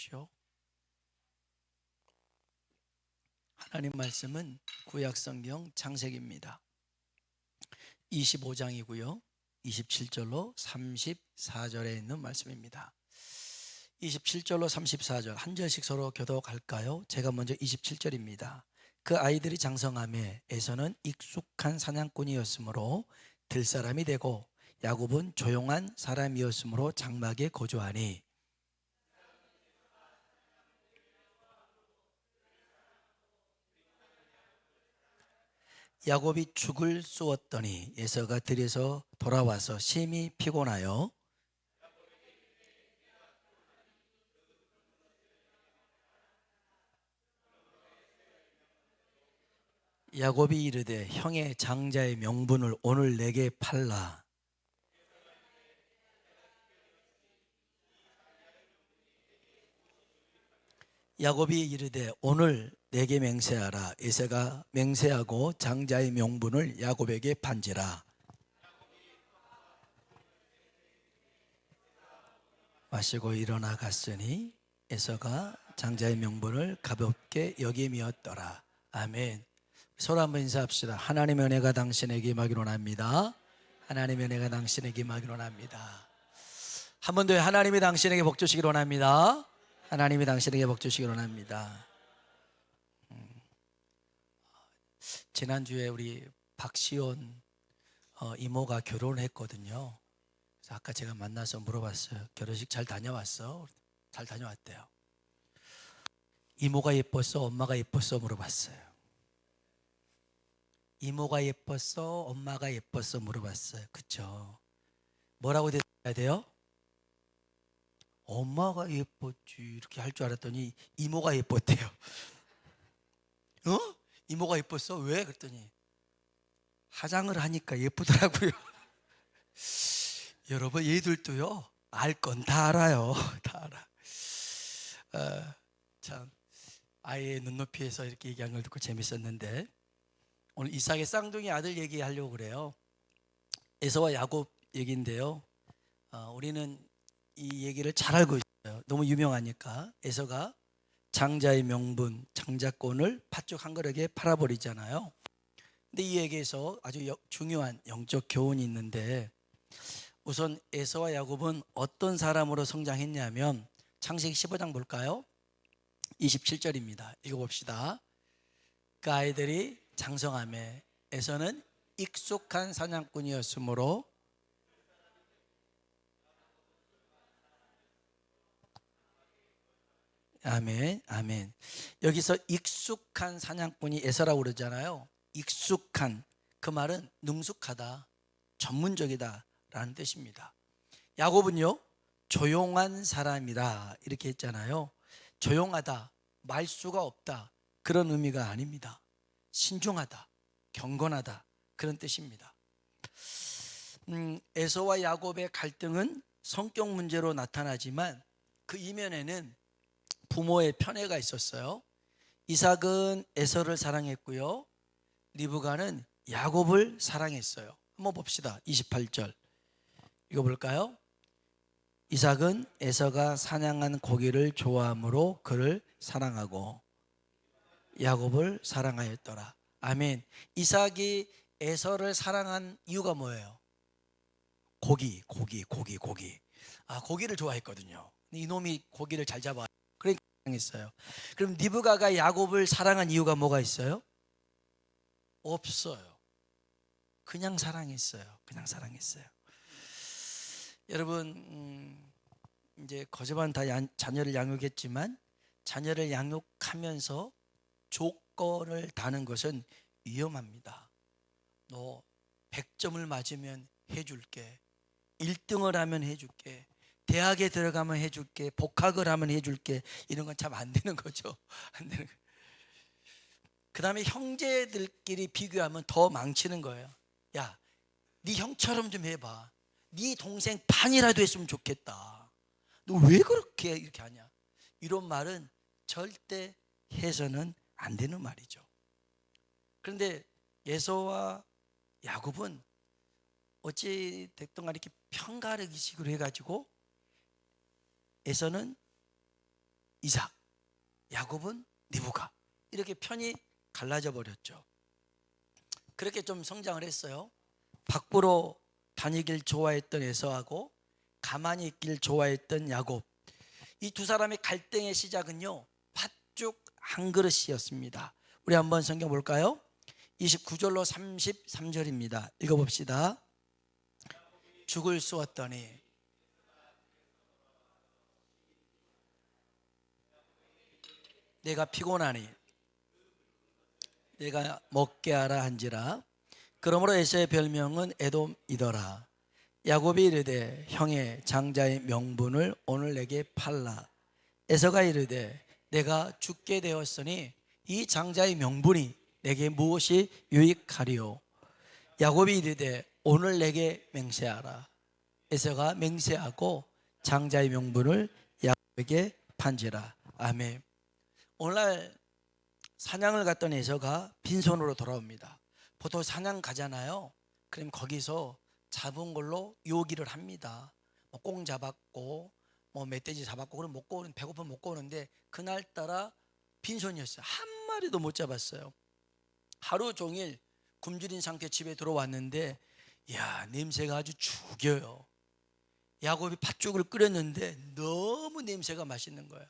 주십시오. 하나님 말씀은 구약성경 창세기입니다. 25장이고요 27절로 34절에 있는 말씀입니다. 27절로 34절 한 절씩 서로 교독할까요? 제가 먼저 27절입니다. 그 아이들이 장성함에 에서는 익숙한 사냥꾼이었으므로 들사람이 되고 야곱은 조용한 사람이었으므로 장막에 거주하니 야곱이 죽을 쏘았더니 에서가 들에서 돌아와서 심히 피곤하여 야곱이 이르되 형의 장자의 명분을 오늘 내게 팔라. 야곱이 이르되 오늘 내게 맹세하라. 에서가 맹세하고 장자의 명분을 야곱에게 판지라. 마시고 일어나 갔으니 에서가 장자의 명분을 가볍게 여김이었더라. 아멘. 서로 한번 인사합시다. 하나님의 은혜가 당신에게 임하기로 합니다. 하나님의 은혜가 당신에게 임하기로 합니다. 한 번 더 하나님이 당신에게 복 주시기로 합니다. 하나님이 당신에게 복 주시기로 합니다. 지난주에 우리 박시온 이모가 결혼을 했거든요. 그래서 아까 제가 만나서 물어봤어요. 결혼식 잘 다녀왔어? 잘 다녀왔대요. 이모가 예뻤어? 엄마가 예뻤어? 물어봤어요. 이모가 예뻤어? 엄마가 예뻤어? 물어봤어요. 그쵸? 뭐라고 대답해야 돼요? 엄마가 예뻤지 이렇게 할 줄 알았더니 이모가 예뻤대요. 어? 이모가 예뻤어? 왜? 그랬더니 화장을 하니까 예쁘더라고요. 여러분 얘들도요 알 건 다 알아요. 다 알아. 참 아이의 눈높이에서 이렇게 얘기한 걸 듣고 재밌었는데 오늘 이삭의 쌍둥이 아들 얘기하려고 그래요. 에서와 야곱 얘기인데요. 우리는 이 얘기를 잘 알고 있어요. 너무 유명하니까. 에서가 장자의 명분, 장자권을 팥죽 한 그릇에 팔아버리잖아요. 근데 이 얘기에서 아주 중요한 영적 교훈이 있는데 우선 에서와 야곱은 어떤 사람으로 성장했냐면 창세기 15장 볼까요? 27절입니다. 읽어봅시다. 그 아이들이 장성함에 에서는 익숙한 사냥꾼이었으므로 아멘, 아멘. 여기서 익숙한 사냥꾼이 에서라고 그러잖아요. 익숙한, 그 말은 능숙하다, 전문적이다 라는 뜻입니다. 야곱은요 조용한 사람이다 이렇게 했잖아요. 조용하다, 말수가 없다 그런 의미가 아닙니다. 신중하다, 경건하다 그런 뜻입니다. 에서와 야곱의 갈등은 성격 문제로 나타나지만 그 이면에는 부모의 편애가 있었어요. 이삭은 에서를 사랑했고요 리브가는 야곱을 사랑했어요. 한번 봅시다. 28절 읽어볼까요? 이삭은 에서가 사냥한 고기를 좋아하므로 그를 사랑하고 야곱을 사랑하였더라. 아멘. 이삭이 에서를 사랑한 이유가 뭐예요? 고기. 고기를 좋아했거든요. 이놈이 고기를 잘 잡아. 그러니까 사랑했어요. 그럼 리브가가 야곱을 사랑한 이유가 뭐가 있어요? 없어요. 그냥 사랑했어요. 여러분 이제 거저만 다 자녀를 양육했지만 자녀를 양육하면서 조건을 다는 것은 위험합니다. 너 100점을 맞으면 해줄게, 1등을 하면 해줄게, 대학에 들어가면 해줄게, 복학을 하면 해줄게, 이런 건 참 안 되는 거죠. 안 되는 거예요. 그 다음에 형제들끼리 비교하면 더 망치는 거예요. 야, 네 형처럼 좀 해봐. 네 동생 반이라도 했으면 좋겠다. 너 왜 그렇게 이렇게 하냐? 이런 말은 절대 해서는 안 되는 말이죠. 그런데 에서와 야곱은 어찌 됐든 이렇게 편가르기식으로 해가지고 에서는 이삭, 야곱은 리브가. 이렇게 편이 갈라져 버렸죠. 그렇게 좀 성장을 했어요. 밖으로 다니길 좋아했던 에서하고 가만히 있길 좋아했던 야곱. 이 두 사람의 갈등의 시작은요, 팥죽 한 그릇이었습니다. 우리 한번 성경 볼까요? 29절로 33절입니다. 읽어봅시다. 죽을 쏘았더니 내가 피곤하니 내가 먹게 하라 한지라. 그러므로 에서의 별명은 에돔이더라. 야곱이 이르되 형의 장자의 명분을 오늘 내게 팔라. 에서가 이르되 내가 죽게 되었으니 이 장자의 명분이 내게 무엇이 유익하리요. 야곱이 이르되 오늘 내게 맹세하라. 에서가 맹세하고 장자의 명분을 야곱에게 판지라. 아멘. 오늘날 사냥을 갔던 에서가 빈손으로 돌아옵니다. 보통 사냥 가잖아요. 그럼 거기서 잡은 걸로 요기를 합니다. 꽁 잡았고 멧돼지 잡았고, 그럼 먹고 오는, 배고프면 먹고 오는데 그날따라 빈손이었어요. 한 마리도 못 잡았어요. 하루 종일 굶주린 상태 집에 들어왔는데, 야, 냄새가 아주 죽여요. 야곱이 팥죽을 끓였는데 너무 냄새가 맛있는 거예요.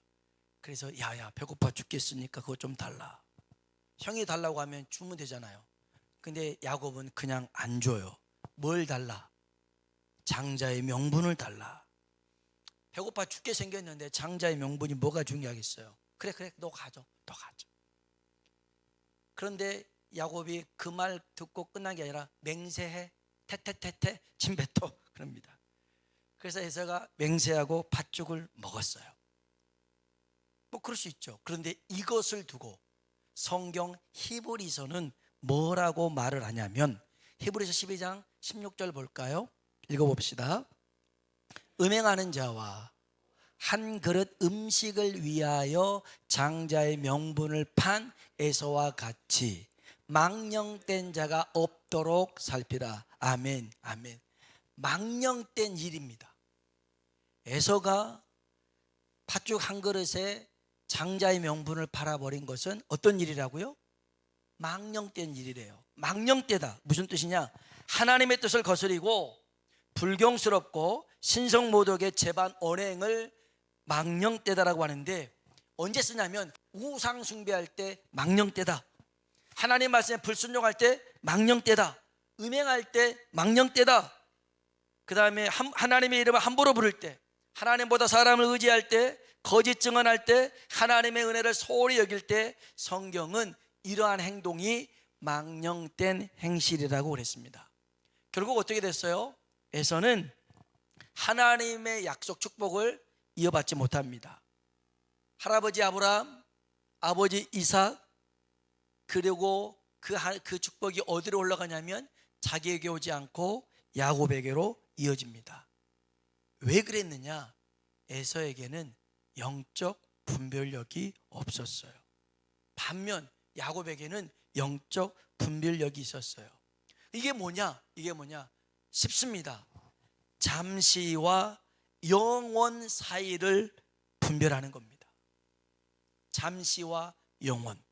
그래서 야야, 배고파 죽겠으니까 그거 좀 달라. 형이 달라고 하면 주면 되잖아요. 근데 야곱은 그냥 안 줘요. 뭘 달라? 장자의 명분을 달라. 배고파 죽게 생겼는데 장자의 명분이 뭐가 중요하겠어요? 그래 너 가져. 그런데 야곱이 그 말 듣고 끝난 게 아니라 맹세해, 태태태태 침 뱉어 그럽니다. 그래서 에서가 맹세하고 팥죽을 먹었어요. 뭐 그럴 수 있죠. 그런데 이것을 두고 성경 히브리서는 뭐라고 말을 하냐면, 히브리서 12장 16절 볼까요? 읽어봅시다. 음행하는 자와 한 그릇 음식을 위하여 장자의 명분을 판 에서와 같이 망령된 자가 없도록 살피라. 아멘, 아멘. 망령된 일입니다. 에서가 팥죽 한 그릇에 장자의 명분을 팔아버린 것은 어떤 일이라고요? 망령된 일이래요. 망령되다. 무슨 뜻이냐? 하나님의 뜻을 거스리고 불경스럽고 신성모독의 제반 언행을 망령되다라고 하는데, 언제 쓰냐면 우상 숭배할 때 망령되다, 하나님 말씀에 불순종할 때 망령되다, 음행할 때 망령되다, 그 다음에 하나님의 이름을 함부로 부를 때, 하나님보다 사람을 의지할 때, 거짓 증언할 때, 하나님의 은혜를 소홀히 여길 때, 성경은 이러한 행동이 망령된 행실이라고 그랬습니다. 결국 어떻게 됐어요? 에서는 하나님의 약속 축복을 이어받지 못합니다. 할아버지 아브라함, 아버지 이삭, 그리고 그 축복이 어디로 올라가냐면 자기에게 오지 않고 야곱에게로 이어집니다. 왜 그랬느냐? 에서에게는 영적 분별력이 없었어요. 반면 야곱에게는 영적 분별력이 있었어요. 이게 뭐냐? 쉽습니다. 잠시와 영원 사이를 분별하는 겁니다. 잠시와 영원.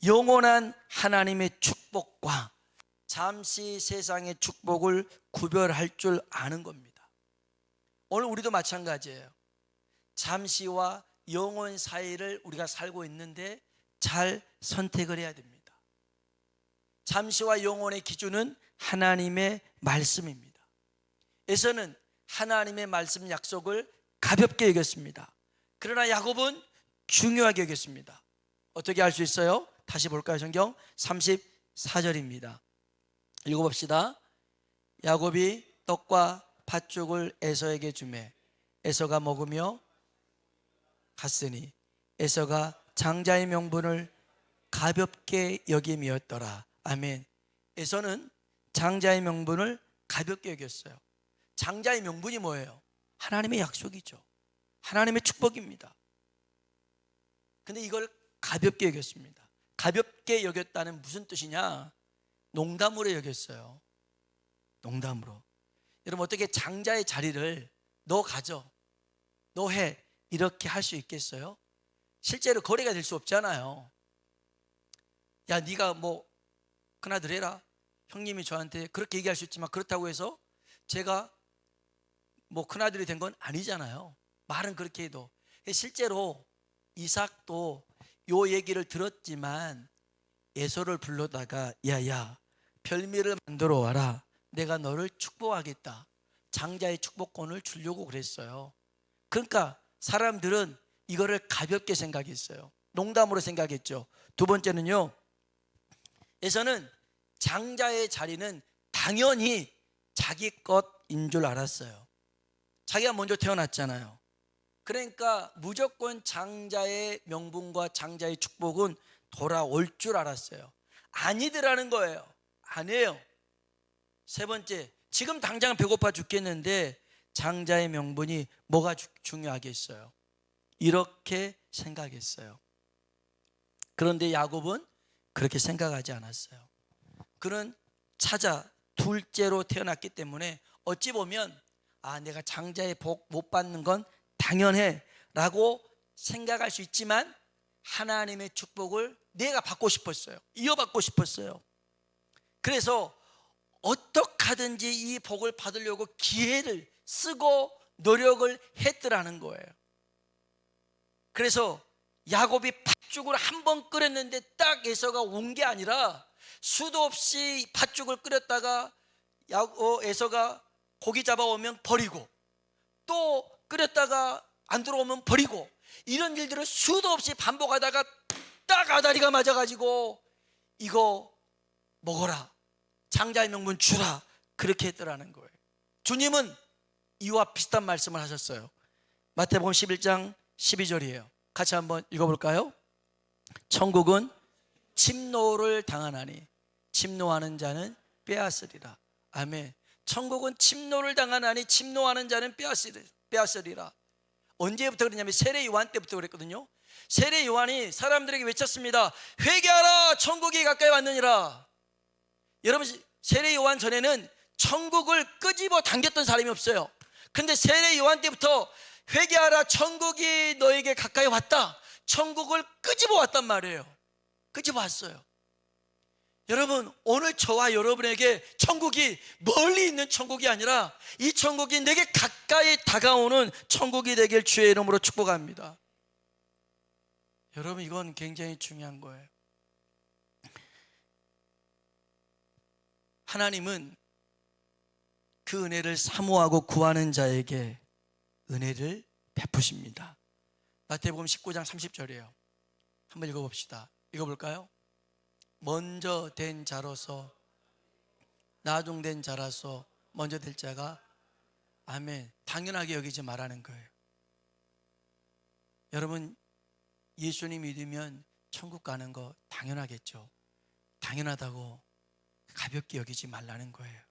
영원한 하나님의 축복과 잠시 세상의 축복을 구별할 줄 아는 겁니다. 오늘 우리도 마찬가지예요. 잠시와 영원 사이를 우리가 살고 있는데 잘 선택을 해야 됩니다. 잠시와 영원의 기준은 하나님의 말씀입니다. 에서는 하나님의 말씀 약속을 가볍게 여겼습니다. 그러나 야곱은 중요하게 여겼습니다. 어떻게 알 수 있어요? 다시 볼까요? 성경 34절입니다. 읽어봅시다. 야곱이 떡과 팥죽을 에서에게 주매 에서가 먹으며 갔으니 에서가 장자의 명분을 가볍게 여김이었더라. 아멘. 에서는 장자의 명분을 가볍게 여겼어요. 장자의 명분이 뭐예요? 하나님의 약속이죠. 하나님의 축복입니다. 근데 이걸 가볍게 여겼습니다. 가볍게 여겼다는 무슨 뜻이냐? 농담으로 여겼어요. 농담으로. 여러분, 어떻게 장자의 자리를 너 가져, 너 해, 이렇게 할 수 있겠어요? 실제로 거래가 될 수 없잖아요. 야, 네가 뭐 큰아들 해라. 형님이 저한테 그렇게 얘기할 수 있지만 그렇다고 해서 제가 뭐 큰아들이 된 건 아니잖아요. 말은 그렇게 해도. 실제로 이삭도 요 얘기를 들었지만 에서를 불러다가 야야 별미를 만들어 와라. 내가 너를 축복하겠다. 장자의 축복권을 주려고 그랬어요. 그러니까 사람들은 이거를 가볍게 생각했어요. 농담으로 생각했죠. 두 번째는요, 에서는 장자의 자리는 당연히 자기 것인 줄 알았어요. 자기가 먼저 태어났잖아요. 그러니까 무조건 장자의 명분과 장자의 축복은 돌아올 줄 알았어요. 아니더라는 거예요. 아니에요. 세 번째, 지금 당장 배고파 죽겠는데 장자의 명분이 뭐가 중요하겠어요? 이렇게 생각했어요. 그런데 야곱은 그렇게 생각하지 않았어요. 그는 찾아 둘째로 태어났기 때문에 어찌 보면 내가 장자의 복 못 받는 건 당연해 라고 생각할 수 있지만 하나님의 축복을 내가 받고 싶었어요. 이어받고 싶었어요. 그래서 어떻게 하든지 이 복을 받으려고 기회를 쓰고 노력을 했더라는 거예요. 그래서 야곱이 팥죽을 한 번 끓였는데 딱 에서가 온 게 아니라 수도 없이 팥죽을 끓였다가 에서가 고기 잡아오면 버리고 또 끓였다가 안 들어오면 버리고 이런 일들을 수도 없이 반복하다가 딱 아다리가 맞아가지고 이거 먹어라, 장자의 명분 주라, 그렇게 했더라는 거예요. 주님은 이와 비슷한 말씀을 하셨어요. 마태복음 11장 12절이에요 같이 한번 읽어볼까요? 천국은 침노를 당하나니 침노하는 자는 빼앗으리라. 아멘. 천국은 침노를 당하나니 침노하는 자는 빼앗으리라. 언제부터 그러냐면 세례 요한 때부터 그랬거든요. 세례 요한이 사람들에게 외쳤습니다. 회개하라, 천국이 가까이 왔느니라. 여러분, 세례 요한 전에는 천국을 끄집어 당겼던 사람이 없어요. 근데 세례 요한 때부터 회개하라, 천국이 너에게 가까이 왔다. 천국을 끄집어 왔단 말이에요. 끄집어 왔어요. 여러분, 오늘 저와 여러분에게 천국이 멀리 있는 천국이 아니라 이 천국이 내게 가까이 다가오는 천국이 되길 주의 이름으로 축복합니다. 여러분, 이건 굉장히 중요한 거예요. 하나님은 그 은혜를 사모하고 구하는 자에게 은혜를 베푸십니다. 마태복음 19장 30절이에요 한번 읽어봅시다. 읽어볼까요? 먼저 된 자로서 나중된 자라서 먼저 될 자가 아멘. 당연하게 여기지 말라는 거예요. 여러분, 예수님 믿으면 천국 가는 거 당연하겠죠. 당연하다고 가볍게 여기지 말라는 거예요.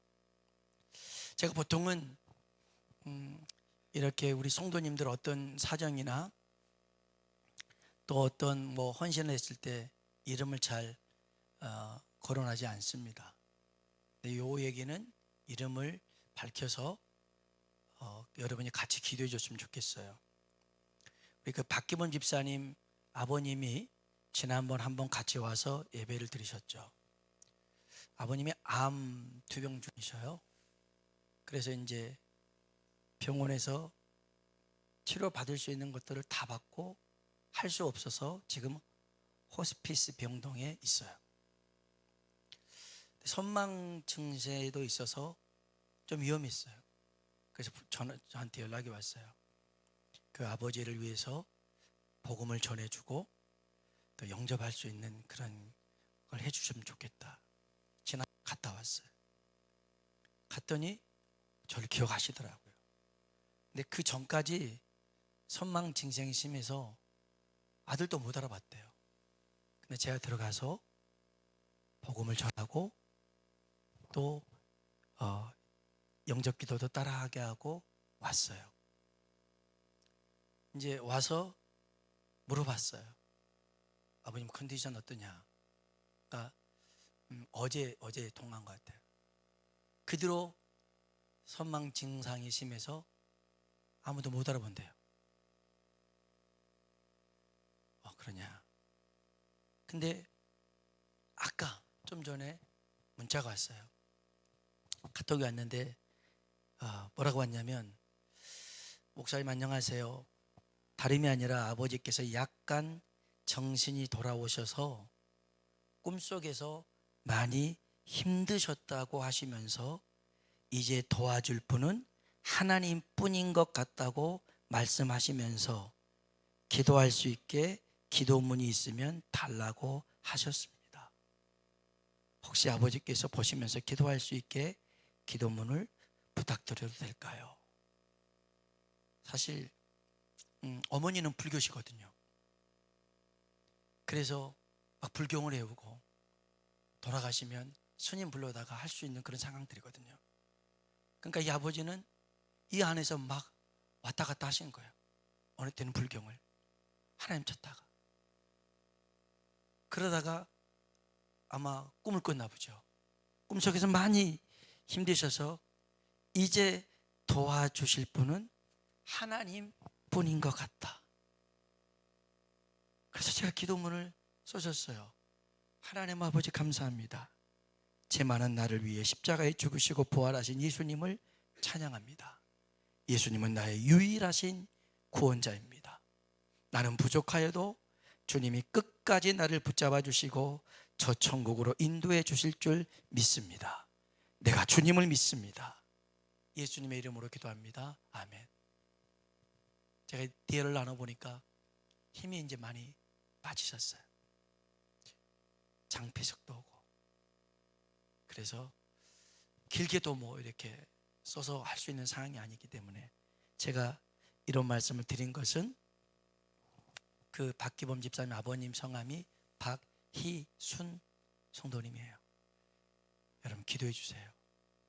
제가 보통은 이렇게 우리 성도님들 어떤 사정이나 또 어떤 뭐 헌신을 했을 때 이름을 잘 거론하지 않습니다. 근데 이 얘기는 이름을 밝혀서 여러분이 같이 기도해 줬으면 좋겠어요. 우리 그 박기본 집사님 아버님이 지난번 한번 같이 와서 예배를 드리셨죠. 아버님이 암 투병 중이셔요. 그래서 이제 병원에서 치료 받을 수 있는 것들을 다 받고 할 수 없어서 지금 호스피스 병동에 있어요. 선망 증세도 있어서 좀 위험했어요. 그래서 저한테 연락이 왔어요. 그 아버지를 위해서 복음을 전해주고 또 영접할 수 있는 그런 걸 해주시면 좋겠다. 지난 갔다 왔어요. 갔더니 저를 기억하시더라고요. 근데 그 전까지 선망 증상이 심해서 아들도 못 알아봤대요. 근데 제가 들어가서 복음을 전하고 또 영접 기도도 따라하게 하고 왔어요. 이제 와서 물어봤어요. 아버님 컨디션 어떠냐? 그러니까 어제 통화한 것 같아요. 그 뒤로 선망 증상이 심해서 아무도 못 알아본대요. 그러냐? 근데 아까 좀 전에 문자가 왔어요. 카톡이 왔는데 뭐라고 왔냐면, 목사님 안녕하세요. 다름이 아니라 아버지께서 약간 정신이 돌아오셔서 꿈속에서 많이 힘드셨다고 하시면서 이제 도와줄 분은 하나님뿐인 것 같다고 말씀하시면서 기도할 수 있게 기도문이 있으면 달라고 하셨습니다. 혹시 아버지께서 보시면서 기도할 수 있게 기도문을 부탁드려도 될까요? 사실 어머니는 불교시거든요. 그래서 막 불경을 외우고 돌아가시면 스님 불러다가 할 수 있는 그런 상황들이거든요. 그러니까 이 아버지는 이 안에서 막 왔다 갔다 하신 거예요. 어느 때는 불경을 하나님 찾다가, 그러다가 아마 꿈을 꿨나 보죠. 꿈속에서 많이 힘드셔서 이제 도와주실 분은 하나님 뿐인 것 같다. 그래서 제가 기도문을 써줬어요. 하나님 아버지 감사합니다. 제 많은 나를 위해 십자가에 죽으시고 부활하신 예수님을 찬양합니다. 예수님은 나의 유일하신 구원자입니다. 나는 부족하여도 주님이 끝까지 나를 붙잡아 주시고 저 천국으로 인도해 주실 줄 믿습니다. 내가 주님을 믿습니다. 예수님의 이름으로 기도합니다. 아멘. 제가 대화를 나눠보니까 힘이 이제 많이 빠지셨어요. 장폐석도 오고. 그래서 길게도 뭐 이렇게 써서 할 수 있는 상황이 아니기 때문에 제가 이런 말씀을 드린 것은, 그 박기범 집사님 아버님 성함이 박희순 성도님이에요. 여러분 기도해 주세요.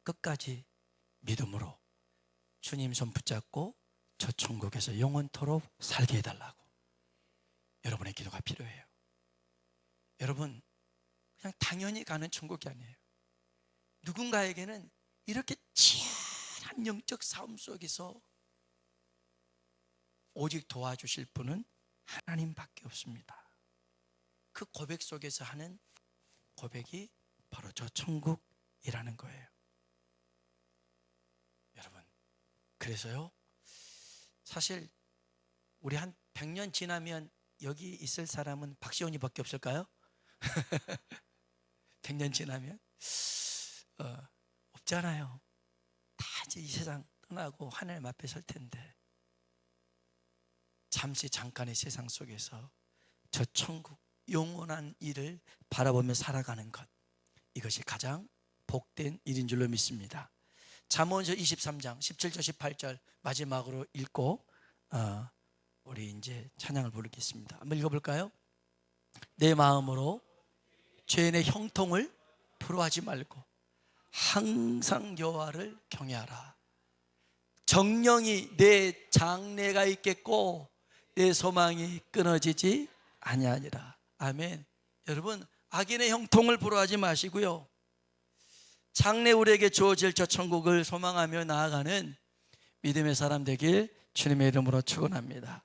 끝까지 믿음으로 주님 손 붙잡고 저 천국에서 영원토록 살게 해달라고. 여러분의 기도가 필요해요. 여러분 그냥 당연히 가는 천국이 아니에요. 누군가에게는 이렇게 치열한 영적 싸움 속에서 오직 도와주실 분은 하나님밖에 없습니다. 그 고백 속에서 하는 고백이 바로 저 천국이라는 거예요. 여러분, 그래서요, 사실 우리 한 100년 지나면 여기 있을 사람은 박시원이밖에 없을까요? 100년 지나면 없잖아요. 다 이제 이 세상 떠나고 하나님 앞에 설 텐데, 잠시 잠깐의 세상 속에서 저 천국 영원한 일을 바라보며 살아가는 것, 이것이 가장 복된 일인 줄로 믿습니다. 잠언서 23장 17절 18절 마지막으로 읽고 우리 이제 찬양을 부르겠습니다. 한번 읽어볼까요? 내 마음으로 죄인의 형통을 부러워하지 말고 항상 여호와를 경외하라. 정령이 내 장래가 있겠고 내 소망이 끊어지지 아니하니라. 아멘. 여러분, 악인의 형통을 부러워하지 마시고요, 장래 우리에게 주어질 저 천국을 소망하며 나아가는 믿음의 사람 되길 주님의 이름으로 축원합니다.